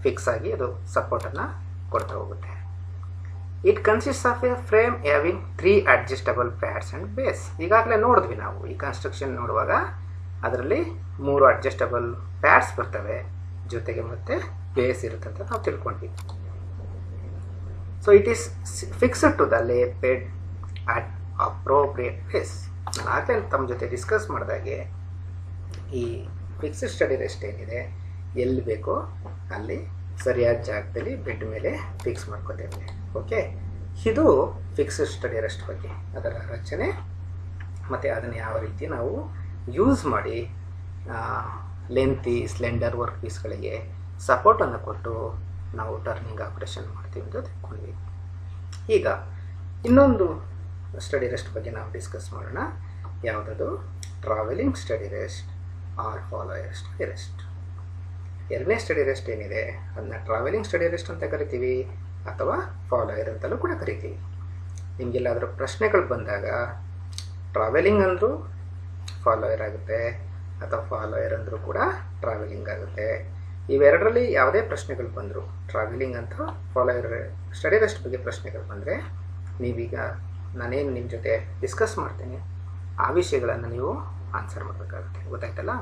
ಫಿಕ್ಸ್ ಆಗಿ ಅದು ಸಪೋರ್ಟನ್ನು ಕೊಡ್ತಾ ಹೋಗುತ್ತೆ. It consist of A frame having 3 adjustable pads and base. ಈಗಾಗಲೇ ನೋಡಿದ್ವಿ ನಾವು ಈ ಕನ್ಸ್ಟ್ರಕ್ಷನ್ ನೋಡುವಾಗ, ಅದರಲ್ಲಿ 3 ಅಡ್ಜಸ್ಟಬಲ್ ಪ್ಯಾಡ್ಸ್ ಬರ್ತವೆ, ಜೊತೆಗೆ ಮತ್ತೆ ಬೇಸ್ ಇರುತ್ತೆ ಅಂತ ನಾವು ತಿಳ್ಕೊಂಡ್ವಿ. So it is fixed to the lathe bed at appropriate place. ನಾನು ಆಗಲೇ ತಮ್ಮ ಜೊತೆ ಡಿಸ್ಕಸ್ ಮಾಡಿದಾಗೆ ಈ ಫಿಕ್ಸ್ಡ್ ಸ್ಟಡಿ ರೆಸ್ಟ್ ಏನಿದೆ ಎಲ್ಲಿ ಬೇಕೋ ಅಲ್ಲಿ ಸರಿಯಾದ ಜಾಗದಲ್ಲಿ ಬೆಡ್ ಮೇಲೆ ಫಿಕ್ಸ್ ಮಾಡ್ಕೋತೇವೆ. ಓಕೆ, ಇದು ಫಿಕ್ಸ್ಡ್ ಸ್ಟಡಿ ರೆಸ್ಟ್ ಬಗ್ಗೆ, ಅದರ ರಚನೆ ಮತ್ತು ಅದನ್ನು ಯಾವ ರೀತಿ ನಾವು ಯೂಸ್ ಮಾಡಿ ಲೆಂತಿ ಸ್ಲೆಂಡರ್ ವರ್ಕ್ ಪೀಸ್ಗಳಿಗೆ ಸಪೋರ್ಟನ್ನು ಕೊಟ್ಟು ನಾವು ಟರ್ನಿಂಗ್ ಆಪ್ರೇಷನ್ ಮಾಡ್ತೀವಿ ಅಂತ ತಿಳ್ಕೊಂಡ್ವಿ. ಈಗ ಇನ್ನೊಂದು ಸ್ಟಡಿ ರೆಸ್ಟ್ ಬಗ್ಗೆ ನಾವು ಡಿಸ್ಕಸ್ ಮಾಡೋಣ. ಯಾವುದದು? Travelling steady rest or follower steady rest. 2ನೇ ಸ್ಟಡಿ ರೆಸ್ಟ್ ಏನಿದೆ ಅದನ್ನ ಟ್ರಾವೆಲಿಂಗ್ ಸ್ಟಡಿ ರೆಸ್ಟ್ ಅಂತ ಕರಿತೀವಿ ಅಥವಾ ಫಾಲೋಯರ್ ಅಂತಲೂ ಕೂಡ ಕರಿತೀವಿ. ನಿಮಗೆಲ್ಲಾದರೂ ಪ್ರಶ್ನೆಗಳು ಬಂದಾಗ ಟ್ರಾವೆಲಿಂಗ್ ಅಂದರೂ ಫಾಲೋಯರ್ ಆಗುತ್ತೆ ಅಥವಾ ಫಾಲೋಯರ್ ಅಂದರೂ ಕೂಡ ಟ್ರಾವೆಲಿಂಗ್ ಆಗುತ್ತೆ. ಇವೆರಡರಲ್ಲಿ ಯಾವುದೇ ಪ್ರಶ್ನೆಗಳು ಬಂದರು, ಟ್ರಾವೆಲಿಂಗ್ ಅಂತ ಫಾಲೋಯರ್ ಸ್ಟಡಿ ರೆಸ್ಟ್ ಬಗ್ಗೆ ಪ್ರಶ್ನೆಗಳು ಬಂದರೆ ನೀವೀಗ ನಾನೇನು ನಿಮ್ಮ ಜೊತೆ ಡಿಸ್ಕಸ್ ಮಾಡ್ತೇನೆ ಆ ವಿಷಯಗಳನ್ನು ನೀವು ಆನ್ಸರ್ ಮಾಡಬೇಕಾಗುತ್ತೆ. ಗೊತ್ತಾಯ್ತಲ್ಲ?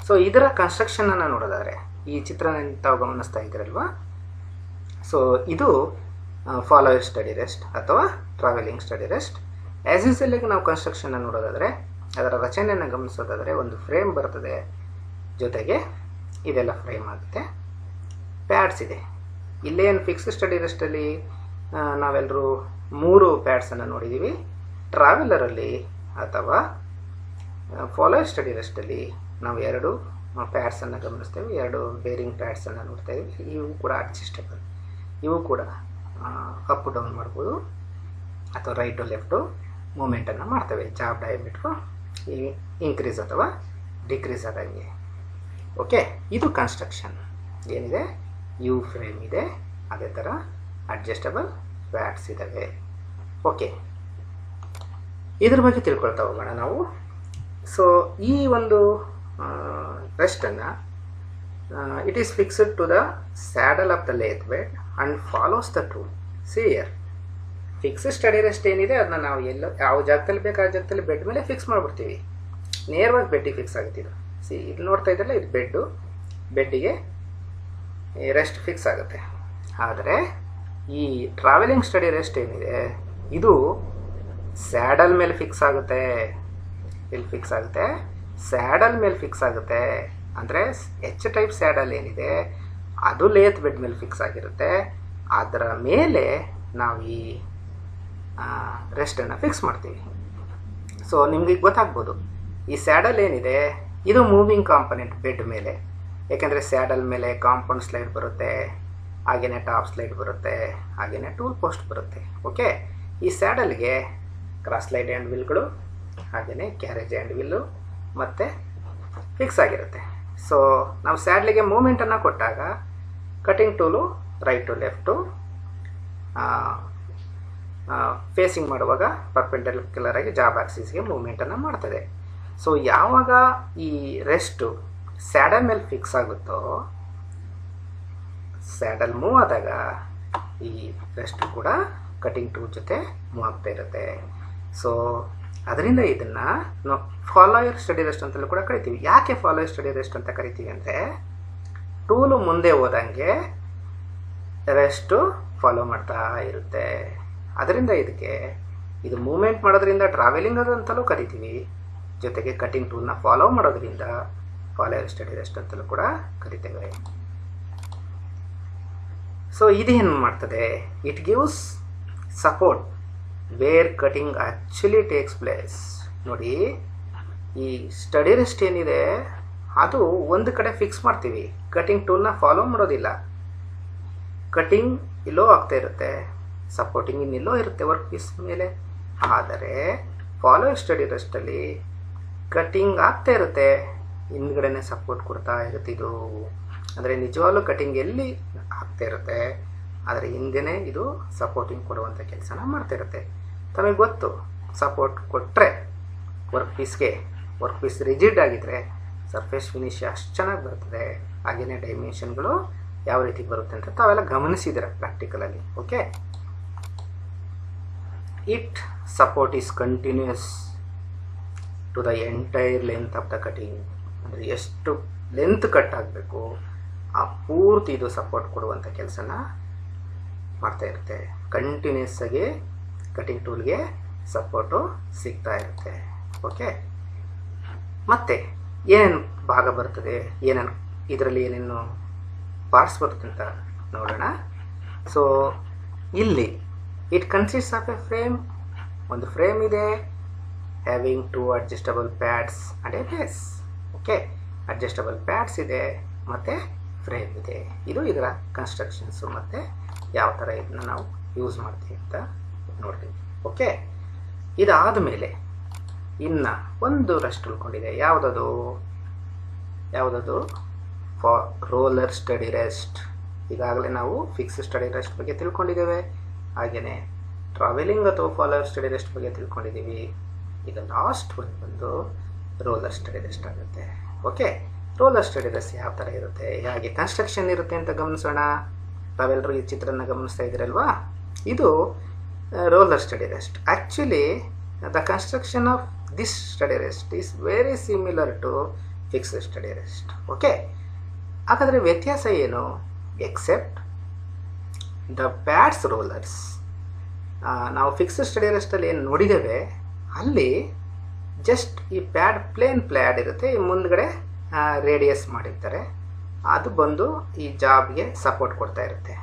ಸೊ ಇದರ ಕನ್ಸ್ಟ್ರಕ್ಷನನ್ನು ನೋಡೋದಾದರೆ ಈ ಚಿತ್ರನ ತಾವು ಗಮನಿಸ್ತಾ ಇದ್ದೀರಲ್ವಾ. ಸೊ ಇದು ಫಾಲೋಯರ್ ಸ್ಟಡಿ ರೆಸ್ಟ್ ಅಥವಾ travelling steady rest. As usual ನಾವು ಕನ್ಸ್ಟ್ರಕ್ಷನ್ನ ನೋಡೋದಾದರೆ ಅದರ ರಚನೆಯನ್ನು ಗಮನಿಸೋದಾದರೆ ಒಂದು ಫ್ರೇಮ್ ಬರ್ತದೆ, ಜೊತೆಗೆ ಇದೆಲ್ಲ ಫ್ರೇಮ್ ಆಗುತ್ತೆ, ಪ್ಯಾಡ್ಸ್ ಇದೆ. ಇಲ್ಲೇನು ಫಿಕ್ಸ್ ಸ್ಟಡಿ ರೆಸ್ಟಲ್ಲಿ ನಾವೆಲ್ಲರೂ 3 ಪ್ಯಾಡ್ಸನ್ನು ನೋಡಿದ್ದೀವಿ. ಟ್ರಾವೆಲರಲ್ಲಿ ಅಥವಾ ಫಾಲೋಯರ್ ಸ್ಟಡಿ ರೆಸ್ಟಲ್ಲಿ ನಾವು 2 ಪ್ಯಾಡ್ಸನ್ನು ಗಮನಿಸ್ತೇವೆ, 2 ಬೇರಿಂಗ್ ಪ್ಯಾಡ್ಸನ್ನು ನೋಡ್ತಾ ಇದ್ದೀವಿ. ಇವು ಕೂಡ ಅಡ್ಜಸ್ಟಬಲ್, ಇವು ಕೂಡ ಅಪ್ ಡೌನ್ ಮಾಡ್ಬೋದು ಅಥವಾ ರೈಟು ಲೆಫ್ಟು ಮೂಮೆಂಟನ್ನು ಮಾಡ್ತೇವೆ. ಜಾಬ್ ಡಯಾಮೀಟ್ರು ಇನ್ಕ್ರೀಸ್ ಅಥವಾ ಡಿಕ್ರೀಸ್ ಆದಂಗೆ. ಓಕೆ, ಇದು ಕನ್ಸ್ಟ್ರಕ್ಷನ್ ಏನಿದೆ, ಯು ಫ್ರೇಮ್ ಇದೆ, ಅದೇ ಥರ ಅಡ್ಜಸ್ಟಬಲ್ ಪ್ಯಾಡ್ಸ್ ಇದ್ದಾವೆ. ಓಕೆ, ಇದ್ರ ಬಗ್ಗೆ ತಿಳ್ಕೊಳ್ತಾ ಹೋಗೋಣ ನಾವು. ಸೊ ಈ ಒಂದು ರೆಸ್ಟನ್ನು it is fixed to the saddle of the lathe bed and follows the tool. See here, fix steady rest ಏನಿದೆ ಅದನ್ನ ನಾವು ಯಾವ ಜಾಗದಲ್ಲಿ ಬೇಕು ಆ ಜಾಗದಲ್ಲಿ ಬೆಡ್ ಮೇಲೆ ಫಿಕ್ಸ್ ಮಾಡಿಬಿಡ್ತೀವಿ. ನೇರವಾಗಿ ಬೆಡ್ಡಿಗೆ ಫಿಕ್ಸ್ ಆಗುತ್ತೆ ಇದು. ಸಿ ಇಲ್ಲಿ ನೋಡ್ತಾ ಇದ್ರಲ್ಲ, ಇದು ಬೆಡ್ಡಿಗೆ ರೆಸ್ಟ್ ಫಿಕ್ಸ್ ಆಗುತ್ತೆ. ಆದರೆ ಈ ಟ್ರಾವೆಲಿಂಗ್ ಸ್ಟಡಿ ರೆಸ್ಟ್ ಏನಿದೆ ಇದು ಸ್ಯಾಡಲ್ ಮೇಲೆ ಫಿಕ್ಸ್ ಆಗುತ್ತೆ. ಇಲ್ಲಿ ಫಿಕ್ಸ್ ಆಗುತ್ತೆ, ಸ್ಯಾಡಲ್ ಮೇಲೆ ಫಿಕ್ಸ್ ಆಗುತ್ತೆ. ಅಂದರೆ ಎಚ್ ಟೈಪ್ ಸ್ಯಾಡಲ್ ಏನಿದೆ ಅದು ಲೇತ್ ಬೆಡ್ ಮೇಲೆ ಫಿಕ್ಸ್ ಆಗಿರುತ್ತೆ. ಅದರ ಮೇಲೆ ನಾವು ಈ ರೆಸ್ಟನ್ನು ಫಿಕ್ಸ್ ಮಾಡ್ತೀವಿ. ಸೊ ನಿಮಗೆ ಗೊತ್ತಾಗ್ಬೋದು, ಈ ಸ್ಯಾಡಲ್ ಏನಿದೆ ಇದು ಮೂವಿಂಗ್ ಕಾಂಪೊನೆಂಟ್ ಬೆಡ್ ಮೇಲೆ. ಏಕೆಂದರೆ ಸ್ಯಾಡಲ್ ಮೇಲೆ ಕಾಂಪೌಂಡ್ ಸ್ಲೈಡ್ ಬರುತ್ತೆ, ಹಾಗೆಯೇ ಟಾಪ್ ಸ್ಲೈಡ್ ಬರುತ್ತೆ, ಹಾಗೆಯೇ ಟೂಲ್ ಪೋಸ್ಟ್ ಬರುತ್ತೆ. ಓಕೆ, ಈ ಸ್ಯಾಡಲ್ಗೆ ಕ್ರಾಸ್ ಸ್ಲೈಡ್ ಹ್ಯಾಂಡ್ ವೀಲ್ಗಳು, ಹಾಗೆಯೇ ಕ್ಯಾರೇಜ್ ಹ್ಯಾಂಡ್ ವೀಲು ಮತ್ತು ಫಿಕ್ಸ್ ಆಗಿರುತ್ತೆ. ಸೊ ನಾವು ಸ್ಯಾಡ್ಲಿಗೆ ಮೂಮೆಂಟನ್ನು ಕೊಟ್ಟಾಗ cutting tool right to left facing ಮಾಡುವಾಗ ಪರ್ಪೆಂಡಿಕ್ಯುಲರ್ ಆಗಿ ಜಾಬ್ ಆಕ್ಸಿಸ್ಗೆ ಮೂವ್ಮೆಂಟನ್ನು ಮಾಡ್ತದೆ. ಸೊ ಯಾವಾಗ ಈ ರೆಸ್ಟು ಸ್ಯಾಡಲ್ ಮೇಲೆ ಫಿಕ್ಸ್ ಆಗುತ್ತೋ, ಸ್ಯಾಡಲ್ ಮೂವ್ ಆದಾಗ ಈ ರೆಸ್ಟ್ ಕೂಡ ಕಟಿಂಗ್ ಟೂಲ್ ಜೊತೆ ಮೂವ್ ಆಗ್ತಾ ಇರುತ್ತೆ. ಸೊ ಅದರಿಂದ ಇದನ್ನು ನಾವು ಫಾಲೋಯರ್ ಸ್ಟಡಿ ರೆಸ್ಟ್ ಅಂತಲೂ ಕೂಡ ಕರಿತೀವಿ. ಯಾಕೆ ಫಾಲೋಯರ್ ಸ್ಟಡಿ ರೆಸ್ಟ್ ಅಂತ ಕರಿತೀವಿ ಅಂದರೆ, ಟೂಲು ಮುಂದೆ ಹೋದಂಗೆ ರೆಸ್ಟು ಫಾಲೋ ಮಾಡ್ತಾ ಇರುತ್ತೆ. ಅದರಿಂದ ಇದು ಮೂವ್ಮೆಂಟ್ ಮಾಡೋದ್ರಿಂದ ಟ್ರಾವೆಲಿಂಗ್ ಅಂತಲೂ ಕರಿತೀವಿ, ಜೊತೆಗೆ ಕಟಿಂಗ್ ಟೂಲ್ನ ಫಾಲೋ ಮಾಡೋದ್ರಿಂದ ಫಾಲೋಯರ್ ಸ್ಟಡಿ ರೆಸ್ಟ್ ಅಂತಲೂ ಕೂಡ ಕರಿತೇವೆ. ಸೊ ಇದೇನು ಮಾಡ್ತದೆ, it gives support where cutting actually takes place. ನೋಡಿ, ಈ ಸ್ಟಡಿ ರೆಸ್ಟ್ ಏನಿದೆ ಅದು ಒಂದು ಕಡೆ ಫಿಕ್ಸ್ ಮಾಡ್ತೀವಿ, ಕಟಿಂಗ್ ಟೂಲ್ನ ಫಾಲೋ ಮಾಡೋದಿಲ್ಲ. ಕಟಿಂಗ್ ಇಲ್ಲೋ ಆಗ್ತಾ ಇರುತ್ತೆ, ಸಪೋರ್ಟಿಂಗ್ ಇನ್ನಿಲ್ಲೋ ಇರುತ್ತೆ ವರ್ಕ್ ಪೀಸ್ ಮೇಲೆ. ಆದರೆ ಫಾಲೋಯರ್ ಸ್ಟಡಿ ರೆಸ್ಟಲ್ಲಿ ಕಟಿಂಗ್ ಆಗ್ತಾ ಇರುತ್ತೆ, ಹಿಂದ್ಗಡೆನೇ ಸಪೋರ್ಟ್ ಕೊಡ್ತಾ ಇರುತ್ತೆ. ಇದು ಅಂದರೆ ನಿಜವಾಗ್ಲೂ ಕಟಿಂಗ್ ಎಲ್ಲಿ ಆಗ್ತಾ ಇರುತ್ತೆ, ಆದರೆ ಹಿಂದೆನೇ ಇದು ಸಪೋರ್ಟಿಂಗ್ ಕೊಡುವಂಥ ಕೆಲಸನ ಮಾಡ್ತಾ ಇರುತ್ತೆ. ತಮಗೆ ಗೊತ್ತು, ಸಪೋರ್ಟ್ ಕೊಟ್ಟರೆ ವರ್ಕ್ ಪೀಸ್ ರಿಜಿಡ್ ಆಗಿದ್ದರೆ ಸರ್ಫೇಸ್ ಫಿನಿಶ್ ಅಷ್ಟು ಚೆನ್ನಾಗಿ ಬರ್ತದೆ. ಹಾಗೆಯೇ ಡೈಮೆನ್ಷನ್ಗಳು ಯಾವ ರೀತಿ ಬರುತ್ತೆ ಅಂತ ತಾವೆಲ್ಲ ಗಮನಿಸಿದ್ದೀರ ಪ್ರಾಕ್ಟಿಕಲಲ್ಲಿ. Okay, it support is continues to the entire length of the cutting. ಅಂದರೆ ಎಷ್ಟು ಲೆಂತ್ ಕಟ್ ಆಗಬೇಕು ಆ ಪೂರ್ತಿ ಇದು ಸಪೋರ್ಟ್ ಕೊಡುವಂಥ ಕೆಲಸನ ಮಾಡ್ತಾ ಇರುತ್ತೆ. ಕಂಟಿನ್ಯೂಸ್ ಆಗಿ ಕಟಿಂಗ್ ಟೂಲ್ಗೆ ಸಪೋರ್ಟು ಸಿಗ್ತಾ ಇರುತ್ತೆ. ಓಕೆ, ಮತ್ತು ಏನೇನು ಭಾಗ ಬರ್ತದೆ, ಇದರಲ್ಲಿ ಏನೇನು ಪಾರ್ಟ್ಸ್ ಬರುತ್ತೆ ಅಂತ ನೋಡೋಣ. ಸೊ ಇಲ್ಲಿ it consist of A frame. ಒಂದು ಫ್ರೇಮ್ ಇದೆ, having 2 adjustable pads and A base. Okay, adjustable pads ಇದೆ ಮತ್ತು ಫ್ರೇಮ್ ಇದೆ. ಇದು ಇದರ ಕನ್ಸ್ಟ್ರಕ್ಷನ್ಸು ಮತ್ತು ಯಾವ ಥರ ಇದನ್ನ ನಾವು ಯೂಸ್ ಮಾಡ್ತೀವಿ ಅಂತ ನೋಡ್ತೀವಿ. ಓಕೆ, ಇದಾದ ಮೇಲೆ ಇನ್ನು ಒಂದು ರೆಸ್ಟ್ ಉಳ್ಕೊಂಡಿದೆ. ಯಾವುದದು ರೋಲರ್ ಸ್ಟಡಿ ರೆಸ್ಟ್. ಈಗಾಗಲೇ ನಾವು ಫಿಕ್ಸ್ ಸ್ಟಡಿ ರೆಸ್ಟ್ ಬಗ್ಗೆ ತಿಳ್ಕೊಂಡಿದ್ದೇವೆ, ಹಾಗೆಯೇ ಟ್ರಾವೆಲಿಂಗ್ ಅಥವಾ ಫಾಲೋಯರ್ ಸ್ಟಡಿ ರೆಸ್ಟ್ ಬಗ್ಗೆ ತಿಳ್ಕೊಂಡಿದ್ದೀವಿ. ಈಗ ಲಾಸ್ಟ್ ಒಂದು ಬಂದು ರೋಲರ್ ಸ್ಟಡಿ ರೆಸ್ಟ್ ಆಗುತ್ತೆ. ಓಕೆ, ರೋಲರ್ ಸ್ಟಡಿ ರೆಸ್ಟ್ ಯಾವ ಥರ ಇರುತ್ತೆ, ಹೇಗೆ ಕನ್ಸ್ಟ್ರಕ್ಷನ್ ಇರುತ್ತೆ ಅಂತ ಗಮನಿಸೋಣ. ತಾವೆಲ್ಲರೂ ಈ ಚಿತ್ರನ ಗಮನಿಸ್ತಾ ಇದ್ದೀರಲ್ವಾ, ಇದು roller steady rest. Actually the construction of this steady rest is very similar to fixed steady rest. Okay, ಹಾಗಾದರೆ ವ್ಯತ್ಯಾಸ ಏನು? Except the pads rollers. ನಾವು ಫಿಕ್ಸ್ಡ್ ಸ್ಟಡಿ ರೆಸ್ಟಲ್ಲಿ ಏನು ನೋಡಿದ್ದೇವೆ ಅಲ್ಲಿ ಜಸ್ಟ್ ಈ ಪ್ಲೇನ್ ಪ್ಯಾಡ್ ಇರುತ್ತೆ, ಈ ಮುಂದ್ಗಡೆ ರೇಡಿಯಸ್ ಮಾಡಿರ್ತಾರೆ, ಅದು ಬಂದು ಈ ಜಾಬ್ಗೆ ಸಪೋರ್ಟ್ ಕೊಡ್ತಾ ಇರುತ್ತೆ.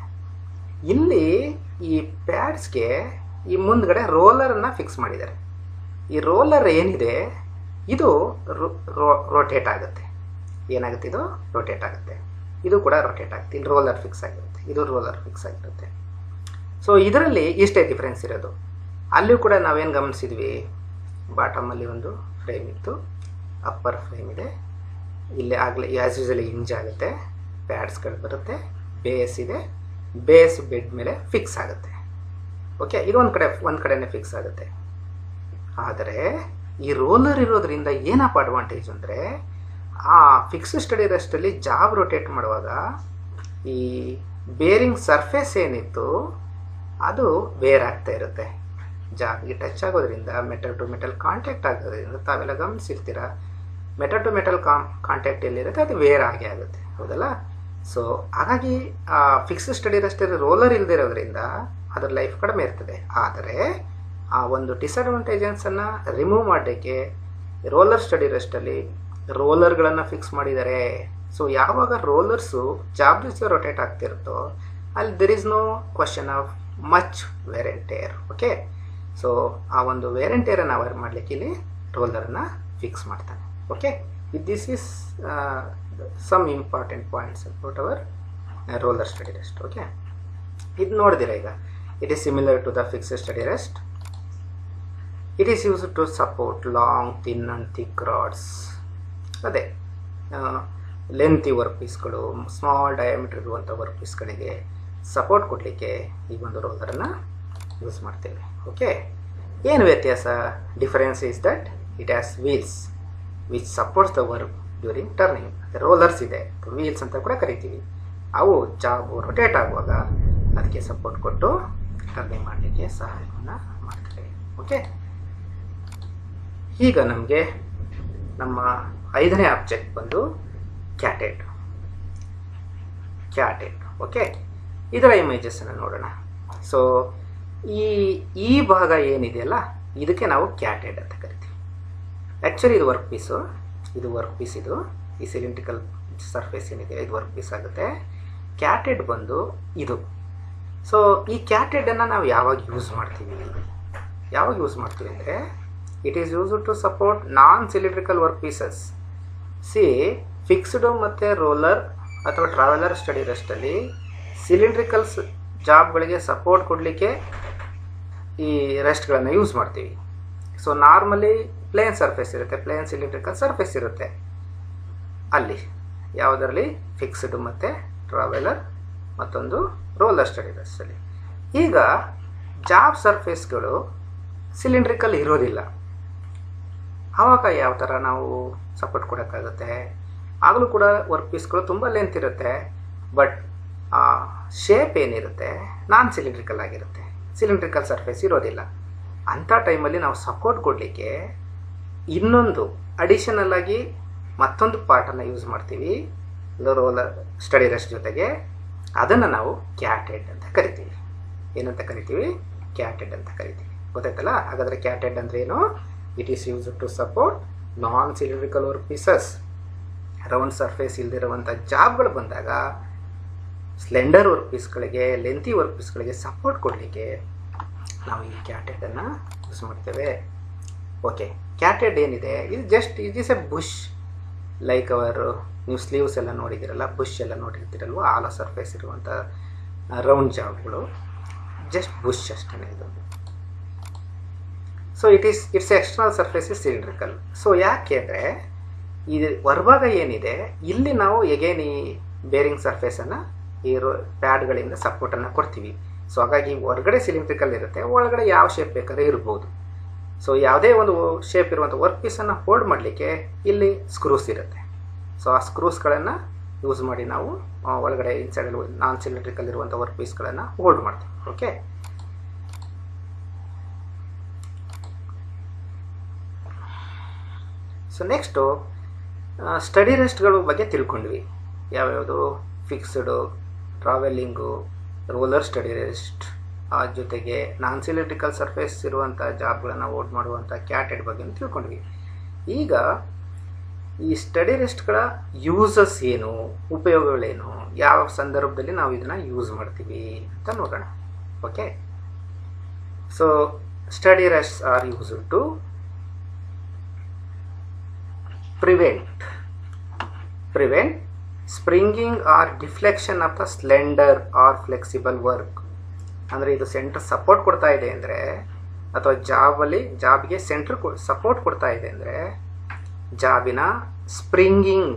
ಇಲ್ಲಿ ಈ ಪ್ಯಾಡ್ಸ್ಗೆ ಈ ಮುಂದ್ಗಡೆ ರೋಲರನ್ನು ಫಿಕ್ಸ್ ಮಾಡಿದ್ದಾರೆ. ಈ ರೋಲರ್ ಏನಿದೆ ಇದು ರೋಟೇಟ್ ಆಗುತ್ತೆ. ಏನಾಗುತ್ತೆ? ಇದು ರೋಟೇಟ್ ಆಗುತ್ತೆ. ಇದು ಕೂಡ ರೋಟೇಟ್ ಆಗುತ್ತೆ. ಇಲ್ಲಿ ರೋಲರ್ ಫಿಕ್ಸ್ ಆಗಿರುತ್ತೆ, ಇದು ರೋಲರ್ ಫಿಕ್ಸ್ ಆಗಿರುತ್ತೆ. ಸೊ ಇದರಲ್ಲಿ ಇಷ್ಟೇ ಡಿಫ್ರೆನ್ಸ್ ಇರೋದು. ಅಲ್ಲಿಯೂ ಕೂಡ ನಾವೇನು ಗಮನಿಸಿದ್ವಿ, ಬಾಟಮಲ್ಲಿ ಒಂದು ಫ್ರೇಮ್ ಇತ್ತು, ಅಪ್ಪರ್ ಫ್ರೇಮ್ ಇದೆ, ಇಲ್ಲಿ ಆಗಲೇ ಆ್ಯಸ್ ಯೂಸಲಿ ಹಿಂಜ್ ಆಗುತ್ತೆ, ಪ್ಯಾಡ್ಸ್ಗಳು ಬರುತ್ತೆ, ಬೇಸ್ ಇದೆ, ಬೇಸ್ ಬೆಡ್ ಮೇಲೆ ಫಿಕ್ಸ್ ಆಗುತ್ತೆ. ಓಕೆ, ಇದು ಒಂದು ಕಡೆನೇ ಫಿಕ್ಸ್ ಆಗುತ್ತೆ. ಆದರೆ ಈ ರೋಲರ್ ಇರೋದ್ರಿಂದ ಏನಪ್ಪ ಅಡ್ವಾಂಟೇಜ್ ಅಂದರೆ, ಆ ಫಿಕ್ಸ್ಡ್ ಸ್ಟಡಿ ರೆಸ್ಟಲ್ಲಿ ಜಾಬ್ ರೊಟೇಟ್ ಮಾಡುವಾಗ ಈ ಬೇರಿಂಗ್ ಸರ್ಫೇಸ್ ಏನಿತ್ತು ಅದು ವೇರ್ ಆಗ್ತಾ ಇರುತ್ತೆ. ಜಾಬ್ಗೆ ಟಚ್ ಆಗೋದ್ರಿಂದ, ಮೆಟಲ್ ಟು ಮೆಟಲ್ ಕಾಂಟ್ಯಾಕ್ಟ್ ಆಗೋದ್ರಿಂದ, ತಾವೆಲ್ಲ ಗಮನಿಸಿರ್ತೀರ, ಮೆಟಲ್ ಟು ಮೆಟಲ್ ಕಾಂಟ್ಯಾಕ್ಟ್ ಎಲ್ಲಿರುತ್ತೆ ಅದು ವೇರ್ ಆಗೇ ಆಗುತ್ತೆ, ಹೌದಲ್ಲ? ಸೊ ಹಾಗಾಗಿ ಫಿಕ್ಸ್ಡ್ ಸ್ಟಡಿ ರೆಸ್ಟಲ್ಲಿ ರೋಲರ್ ಇಲ್ಲದಿರೋದ್ರಿಂದ ಅದರ ಲೈಫ್ ಕಡಿಮೆ ಇರ್ತದೆ. ಆದರೆ ಆ ಒಂದು ಡಿಸಡ್ವಾಂಟೇಜಸನ್ನು ರಿಮೂವ್ ಮಾಡಲಿಕ್ಕೆ ರೋಲರ್ ಸ್ಟಡಿ ರೆಸ್ಟಲ್ಲಿ ರೋಲರ್ಗಳನ್ನು ಫಿಕ್ಸ್ ಮಾಡಿದ್ದಾರೆ. ಸೊ ಯಾವಾಗ ರೋಲರ್ಸು ಜಾಬ್ ರೊಟೇಟ್ ಆಗ್ತಿರುತ್ತೋ ಅಲ್ಲಿ there is no question of much wear and tear. Okay, so ಆ ಒಂದು ವೇರ್ ಆ್ಯಂಡ್ ಟೇರನ್ನು ಅವಾಯ್ಡ್ ಮಾಡಲಿಕ್ಕೆ ಇಲ್ಲಿ ರೋಲರನ್ನು ಫಿಕ್ಸ್ ಮಾಡ್ತಾನೆ. Okay, this is some important points about our roller steady rest. Okay, ಇದು ನೋಡಿದಿರ ಈಗ, it is similar to the fixed steady rest. It is used to support long, thin and thick rods. ಅದೇ lengthy work ಪೀಸ್ಗಳು, small diameter ಇರುವಂಥ work ಪೀಸ್ಗಳಿಗೆ support ಕೊಡಲಿಕ್ಕೆ ಈ ಒಂದು ರೋಲರನ್ನು ಯೂಸ್ ಮಾಡ್ತೇವೆ. ಓಕೆ, ಏನು ವ್ಯತ್ಯಾಸ? Difference is that it has wheels which supports the work during turning. Rollers ಇದೆ, ವೀಲ್ಸ್ ಅಂತ ಕೂಡ ಕರಿತೀವಿ, ಅವು ಜಾಬು ರೊಟೇಟ್ ಆಗುವಾಗ ಅದಕ್ಕೆ ಸಪೋರ್ಟ್ ಕೊಟ್ಟು ಟರ್ನಿಂಗ್ ಮಾಡಲಿಕ್ಕೆ ಸಹಾಯವನ್ನು ಮಾಡ್ತೇವೆ. ಓಕೆ, ಈಗ ನಮಗೆ ನಮ್ಮ 5ನೇ ಆಬ್ಜೆಕ್ಟ್ ಬಂದು ಕ್ಯಾಟೆಡ್. ಓಕೆ, ಇದರ ಇಮೇಜಸ್ಸನ್ನು ನೋಡೋಣ. ಸೊ ಈ ಭಾಗ ಏನಿದೆಯಲ್ಲ ಇದಕ್ಕೆ ನಾವು ಕ್ಯಾಟೆಡ್ ಅಂತ ಕರಿತೀವಿ. ಆ್ಯಕ್ಚುಲಿ ಇದು ವರ್ಕ್ ಪೀಸು, ಇದು ಈ ಸಿಲಿಂಡ್ರಿಕಲ್ ಸರ್ಫೇಸ್ ಏನಿದೆ ಇದು ವರ್ಕ್ ಪೀಸ್ ಆಗುತ್ತೆ. ಕ್ಯಾಟೆಡ್ ಬಂದು ಇದು. ಸೊ ಈ ಕ್ಯಾಟೆಡನ್ನು ನಾವು ಯಾವಾಗ ಯೂಸ್ ಮಾಡ್ತೀವಿ ಅಂದರೆ, it is used to support non cylindrical work pieces. Fixed ಮತ್ತು ರೋಲರ್ ಅಥವಾ ಟ್ರಾವೆಲರ್ ಸ್ಟಡಿ ರೆಸ್ಟಲ್ಲಿ ಸಿಲಿಂಡ್ರಿಕಲ್ಸ್ ಜಾಬ್ಗಳಿಗೆ ಸಪೋರ್ಟ್ ಕೊಡಲಿಕ್ಕೆ ಈ ರೆಸ್ಟ್ಗಳನ್ನು ಯೂಸ್ ಮಾಡ್ತೀವಿ. ಸೊ ನಾರ್ಮಲಿ ಪ್ಲೇನ್ ಸರ್ಫೇಸ್ ಇರುತ್ತೆ, ಪ್ಲೇನ್ ಸಿಲಿಂಡ್ರಿಕಲ್ ಸರ್ಫೇಸ್ ಇರುತ್ತೆ ಅಲ್ಲಿ, ಯಾವುದರಲ್ಲಿ ಫಿಕ್ಸ್ಡು ಮತ್ತು ಟ್ರಾವೆಲರ್, ಮತ್ತೊಂದು ರೋಲರ್ ಸ್ಟಡಿ ರೆಸ್ಟಲ್ಲಿ. ಈಗ ಜಾಬ್ ಸರ್ಫೇಸ್ಗಳು ಸಿಲಿಂಡ್ರಿಕಲ್ ಇರೋದಿಲ್ಲ, ಆವಾಗ ಯಾವ ಥರ ನಾವು ಸಪೋರ್ಟ್ ಕೊಡೋಕ್ಕಾಗುತ್ತೆ? ಆಗಲೂ ಕೂಡ ವರ್ಕ್ ಪೀಸ್ಗಳು ತುಂಬ ಲೆಂತ್ ಇರುತ್ತೆ, ಬಟ್ ಶೇಪ್ ಏನಿರುತ್ತೆ ನಾನ್ ಸಿಲಿಂಡ್ರಿಕಲ್ ಆಗಿರುತ್ತೆ, ಸಿಲಿಂಡ್ರಿಕಲ್ ಸರ್ಫೇಸ್ ಇರೋದಿಲ್ಲ. ಅಂಥ ಟೈಮಲ್ಲಿ ನಾವು ಸಪೋರ್ಟ್ ಕೊಡಲಿಕ್ಕೆ ಇನ್ನೊಂದು ಅಡಿಷನಲ್ ಆಗಿ ಮತ್ತೊಂದು ಪಾರ್ಟನ್ನು ಯೂಸ್ ಮಾಡ್ತೀವಿ ರೋಲರ್ ಸ್ಟಡಿ ರೆಸ್ಟ್ ಜೊತೆಗೆ. ಅದನ್ನು ನಾವು ಕ್ಯಾಟೆಡ್ ಅಂತ ಕರಿತೀವಿ. ಏನಂತ ಕರಿತೀವಿ? ಕ್ಯಾಟೆಡ್ ಅಂತ ಕರಿತೀವಿ. ಗೊತ್ತಾಯ್ತಲ್ಲ? ಹಾಗಾದರೆ ಕ್ಯಾಟೆಡ್ ಅಂದರೆ ಏನು? It is used to support non cylindrical work pieces. Round surface ಇಲ್ದಿರುವಂಥ ಜಾಬ್ಗಳು ಬಂದಾಗ ಸ್ಲೆಂಡರ್ ವರ್ಕ್ ಪೀಸ್ಗಳಿಗೆ, ಲೆಂತಿ ವರ್ಕ್ ಪೀಸ್ಗಳಿಗೆ ಸಪೋರ್ಟ್ ಕೊಡಲಿಕ್ಕೆ ನಾವು ಈ ಕ್ಯಾಟೆಡನ್ನು ಯೂಸ್ ಮಾಡ್ತೇವೆ. ಓಕೆ, ಕ್ಯಾಟೆಡ್ ಏನಿದೆ ಇದು just it is A bush like our, ನೀವು ಸ್ಲೀವ್ಸ್ ಎಲ್ಲ ನೋಡಿದ್ದೀರಲ್ಲ, ಬುಷ್ ಎಲ್ಲ ನೋಡಿರ್ತೀರಲ್ವ, ಆಲ ಸರ್ಫೇಸ್ ಇರುವಂಥ ರೌಂಡ್ ಜಾಬ್ಗಳು, ಜಸ್ಟ್ ಬುಷ್ ಅಷ್ಟೇ ಇದು. So it's external surface is cylindrical. So ಯಾಕೆ ಅಂದರೆ ಇದು ಹೊರಭಾಗ ಏನಿದೆ ಇಲ್ಲಿ ನಾವು ಎಗೇನ್ ಈ ಬೇರಿಂಗ್ ಸರ್ಫೇಸನ್ನು ಈ ಪ್ಯಾಡ್ಗಳಿಂದ ಸಪೋರ್ಟನ್ನು ಕೊಡ್ತೀವಿ. ಸೊ ಹಾಗಾಗಿ ಹೊರಗಡೆ ಸಿಲಿಂಡ್ರಿಕಲ್ ಇರುತ್ತೆ, ಒಳಗಡೆ ಯಾವ ಶೇಪ್ ಬೇಕಾದ್ರೆ ಇರ್ಬೋದು. ಸೊ ಯಾವುದೇ ಒಂದು ಶೇಪ್ ಇರುವಂಥ ವರ್ಕ್ ಪೀಸನ್ನು ಹೋಲ್ಡ್ ಮಾಡಲಿಕ್ಕೆ ಇಲ್ಲಿ ಸ್ಕ್ರೂಸ್ ಇರುತ್ತೆ. ಸೊ ಆ ಸ್ಕ್ರೂಸ್ಗಳನ್ನು ಯೂಸ್ ಮಾಡಿ ನಾವು ಒಳಗಡೆ ಇನ್ಸೈಡಲ್ಲಿ ನಾನ್ ಸಿಲಿಂಡ್ರಿಕಲ್ ಇರುವಂಥ ವರ್ಕ್ ಪೀಸ್ಗಳನ್ನು ಹೋಲ್ಡ್ ಮಾಡ್ತೀವಿ. ಓಕೆ, ಸೊ ನೆಕ್ಸ್ಟು ಸ್ಟಡಿ ರೆಸ್ಟ್ಗಳ ಬಗ್ಗೆ ತಿಳ್ಕೊಂಡ್ವಿ. ಯಾವ್ಯಾವುದು fixed, travelling, roller steady rest, ಆ ಜೊತೆಗೆ ನಾನ್ ಸಿಲಿಂಡ್ರಿಕಲ್ ಸರ್ಫೇಸ್ ಇರುವಂಥ ಜಾಬ್ಗಳನ್ನು ಓಟ್ ಮಾಡುವಂಥ ಕ್ಯಾಟೆಡ್ ಬಗ್ಗೆ ತಿಳ್ಕೊಂಡ್ವಿ. ಈಗ ಈ ಸ್ಟಡಿ ರೆಸ್ಟ್ಗಳ ಯೂಸಸ್ ಏನು, ಉಪಯೋಗಗಳೇನು, ಯಾವ ಸಂದರ್ಭದಲ್ಲಿ ನಾವು ಇದನ್ನು ಯೂಸ್ ಮಾಡ್ತೀವಿ ಅಂತ ನೋಡೋಣ. Okay, so steady rests are used to prevent springing or deflection of the slender or flexible work. ಅಂದರೆ ಇದು ಸೆಂಟರ್ ಸಪೋರ್ಟ್ ಕೊಡ್ತಾ ಇದೆ ಅಂದರೆ, ಅಥವಾ ಜಾಬ್ಗೆ ಸೆಂಟರ್ ಸಪೋರ್ಟ್ ಕೊಡ್ತಾ ಇದೆ ಅಂದರೆ, ಜಾಬಿನ ಸ್ಪ್ರಿಂಗಿಂಗ್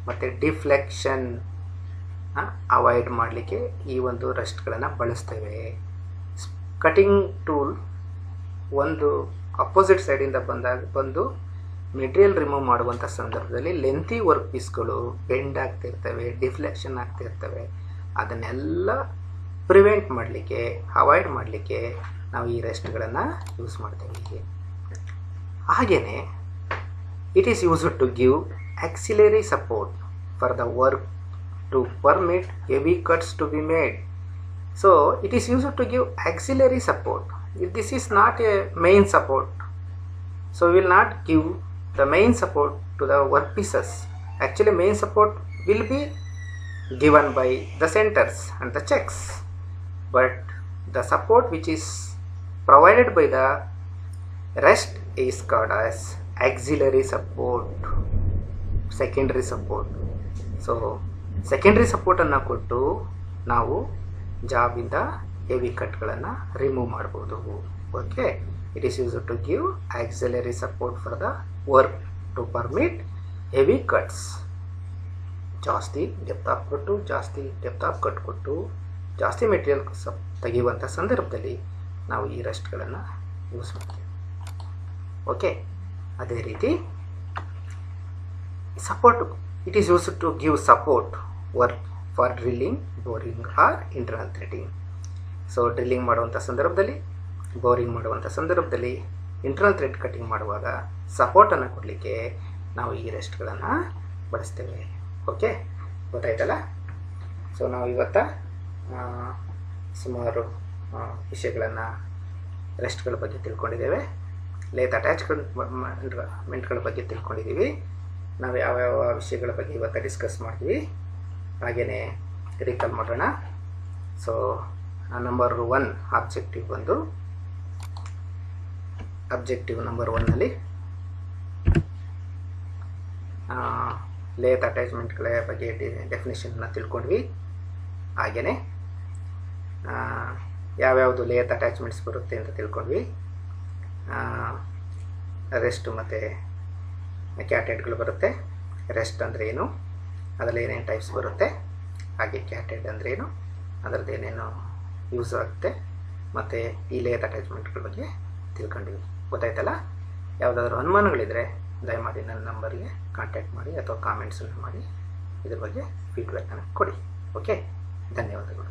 ಮತ್ತು ಡಿಫ್ಲೆಕ್ಷನ್ ಅವಾಯ್ಡ್ ಮಾಡಲಿಕ್ಕೆ ಈ ಒಂದು ರೆಸ್ಟ್ಗಳನ್ನು ಬಳಸ್ತೇವೆ. ಕಟಿಂಗ್ ಟೂಲ್ ಒಂದು ಅಪೋಸಿಟ್ ಸೈಡಿಂದ ಬಂದು ಮೆಟೀರಿಯಲ್ ರಿಮೂವ್ ಮಾಡುವಂಥ ಸಂದರ್ಭದಲ್ಲಿ ಲೆಂತಿ ವರ್ಕ್ ಪೀಸ್ಗಳು ಬೆಂಡ್ ಆಗ್ತಿರ್ತವೆ, ಡಿಫ್ಲೆಕ್ಷನ್ ಆಗ್ತಿರ್ತವೆ. ಅದನ್ನೆಲ್ಲ ಪ್ರಿವೆಂಟ್ ಮಾಡಲಿಕ್ಕೆ, ಅವಾಯ್ಡ್ ಮಾಡಲಿಕ್ಕೆ ನಾವು ಈ ರೆಸ್ಟ್ಗಳನ್ನು ಯೂಸ್ ಮಾಡ್ತೇವೆ. ಹಾಗೆಯೇ it is used to give auxiliary support for the work to permit heavy cuts to be made. So it is used to give auxiliary support. This is not a main support. So we will not give the main support to the workpieces. Actually main support will be given by the centers and the checks, but the support which is provided by the rest is called as auxiliary support, secondary support. So secondary support ಅನ್ನು ಕೊಟ್ಟು ನಾವು ಜಾಬಿಂದ heavy ಕಟ್ಗಳನ್ನು remove ಮಾಡ್ಬೋದು. Okay, it is used to give auxiliary support for the work to permit heavy cuts. ಜಾಸ್ತಿ depth off cut ಕೊಟ್ಟು ಜಾಸ್ತಿ material ತೆಗೆಯುವಂಥ ಸಂದರ್ಭದಲ್ಲಿ ನಾವು ಈ ರೆಸ್ಟ್ಗಳನ್ನು ಯೂಸ್ ಮಾಡ್ತೀವಿ. ಓಕೆ, ಅದೇ ರೀತಿ support, it is used to give support work for drilling, boring or internal threading. So drilling ಮಾಡುವಂಥ ಸಂದರ್ಭದಲ್ಲಿ, ಬೋರಿಂಗ್ ಮಾಡುವಂಥ ಸಂದರ್ಭದಲ್ಲಿ, ಇಂಟರ್ನಲ್ ಥ್ರೆಡ್ ಕಟಿಂಗ್ ಮಾಡುವಾಗ ಸಪೋರ್ಟನ್ನು ಕೊಡಲಿಕ್ಕೆ ನಾವು ಈ ರೆಸ್ಟ್ಗಳನ್ನು ಬಳಸ್ತೇವೆ. ಓಕೆ, ಗೊತ್ತಾಯ್ತಲ್ಲ? ಸೊ ನಾವು ಇವತ್ತು ಸುಮಾರು ವಿಷಯಗಳನ್ನು ರೆಸ್ಟ್ಗಳ ಬಗ್ಗೆ ತಿಳ್ಕೊಂಡಿದ್ದೇವೆ. ಲೇತ್ ಅಟ್ಯಾಚ್ಮೆಂಟ್ಗಳ ಬಗ್ಗೆ ತಿಳ್ಕೊಂಡಿದ್ದೀವಿ. ನಾವು ಯಾವ್ಯಾವ ವಿಷಯಗಳ ಬಗ್ಗೆ ಇವತ್ತು ಡಿಸ್ಕಸ್ ಮಾಡ್ತೀವಿ ಹಾಗೆಯೇ ರೀಕಾಲ್ ಮಾಡೋಣ. ಸೊ ನಂಬರ್ 1 ಆಬ್ಜೆಕ್ಟಿವ್ ಬಂದು, ಅಬ್ಜೆಕ್ಟಿವ್ ನಂಬರ್ 1ನಲ್ಲಿ ಲೇತ್ ಅಟ್ಯಾಚ್ಮೆಂಟ್ಗಳ ಬಗ್ಗೆ ಡೆಫಿನೇಷನ್ನ ತಿಳ್ಕೊಂಡ್ವಿ. ಹಾಗೆಯೇ ಯಾವ್ಯಾವುದು ಲೇತ್ ಅಟ್ಯಾಚ್ಮೆಂಟ್ಸ್ ಬರುತ್ತೆ ಅಂತ ತಿಳ್ಕೊಂಡ್ವಿ. ರೆಸ್ಟ್ ಮತ್ತು ಕ್ಯಾಟೆಡ್ಗಳು ಬರುತ್ತೆ. ರೆಸ್ಟ್ ಅಂದರೆ ಏನು, ಅದರಲ್ಲಿ ಏನೇನು ಟೈಪ್ಸ್ ಬರುತ್ತೆ, ಹಾಗೆ ಕ್ಯಾಟೆಡ್ ಅಂದರೆ ಏನು, ಅದರದ್ದು ಏನೇನು ಯೂಸ್ ಆಗುತ್ತೆ, ಮತ್ತು ಈ ಲೇತ್ ಅಟ್ಯಾಚ್ಮೆಂಟ್ಗಳ ಬಗ್ಗೆ ತಿಳ್ಕೊಂಡ್ವಿ. ಗೊತ್ತಾಯ್ತಲ್ಲ? ಯಾವುದಾದ್ರೂ ಅನುಮಾನಗಳಿದ್ದರೆ ದಯಮಾಡಿ ನನ್ನ ನಂಬರ್ಗೆ ಕಾಂಟ್ಯಾಕ್ಟ್ ಮಾಡಿ ಅಥವಾ ಕಾಮೆಂಟ್ಸನ್ನು ಮಾಡಿ ಇದ್ರ ಬಗ್ಗೆ ಫೀಡ್ಬ್ಯಾಕನ್ನು ಕೊಡಿ. ಓಕೆ, ಧನ್ಯವಾದಗಳು.